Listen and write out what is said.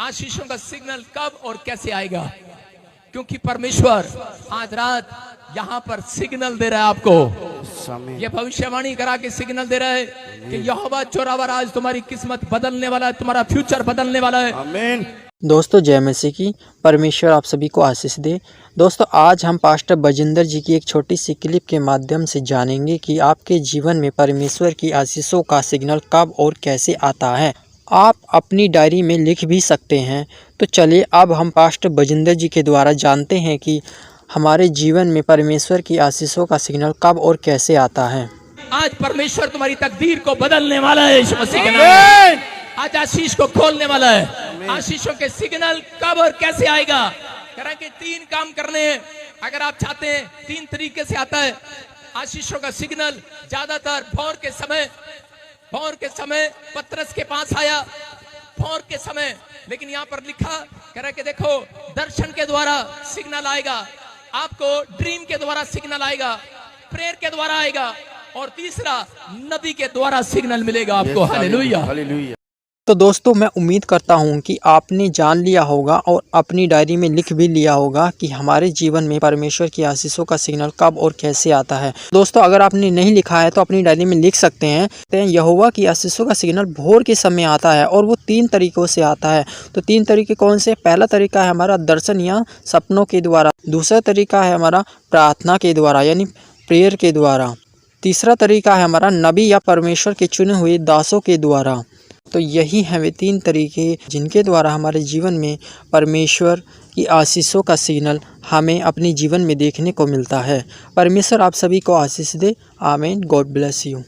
आशीषों का सिग्नल कब और कैसे आएगा, क्योंकि परमेश्वर आज रात यहाँ पर सिग्नल दे रहा है आपको। ये भविष्यवाणी करा के सिग्नल दे रहा है कि यहोवा जोरावर आज तुम्हारी किस्मत बदलने वाला है, तुम्हारा फ्यूचर बदलने वाला है। आमीन। दोस्तों जय मसीह की, परमेश्वर आप सभी को आशीष दे। दोस्तों आज हम पास्टर बजिंदर जी की एक छोटी सी क्लिप के माध्यम से जानेंगे कि आपके जीवन में परमेश्वर की आशीषों का सिग्नल कब और कैसे आता है। आप अपनी डायरी में लिख भी सकते हैं। तो चलिए अब हम पास्टर बजिंदर जी के द्वारा जानते हैं कि हमारे जीवन में परमेश्वर की आशीषों का सिग्नल कब और कैसे आता है। आज परमेश्वर तुम्हारी तकदीर को बदलने वाला है यीशु मसीह के नाम में। आज आशीष को खोलने वाला है। आशीषों के सिग्नल कब और कैसे आएगा, कह कि 3 काम करने हैं। अगर आप चाहते हैं 3 तरीके से आता है आशीषों का सिग्नल। ज्यादातर भोर के समय पतरस के पास आया, भोर के समय, लेकिन यहाँ पर लिखा कह रहा कि देखो दर्शन के द्वारा सिग्नल आएगा, आपको ड्रीम के द्वारा सिग्नल आएगा, प्रेयर के द्वारा आएगा, और तीसरा नबी के द्वारा सिग्नल मिलेगा आपको। हालेलुया। तो दोस्तों मैं उम्मीद करता हूं कि आपने जान लिया होगा और अपनी डायरी में लिख भी लिया होगा कि हमारे जीवन में परमेश्वर की आशीषों का सिग्नल कब और कैसे आता है। दोस्तों अगर आपने नहीं लिखा है तो अपनी डायरी में लिख सकते हैं। यहोवा की आशीषों का सिग्नल भोर के समय आता है और वो 3 तरीकों से आता है। तो 3 तरीके कौन से? पहला तरीका है हमारा दर्शन या सपनों के द्वारा। दूसरा तरीका है हमारा प्रार्थना के द्वारा यानी प्रेयर के द्वारा। तीसरा तरीका है हमारा नबी या परमेश्वर के चुने हुए दासों के द्वारा। तो यही हैं वे 3 तरीके जिनके द्वारा हमारे जीवन में परमेश्वर की आशीषों का सिग्नल हमें अपने जीवन में देखने को मिलता है। परमेश्वर आप सभी को आशीष दे। आमीन। God bless you.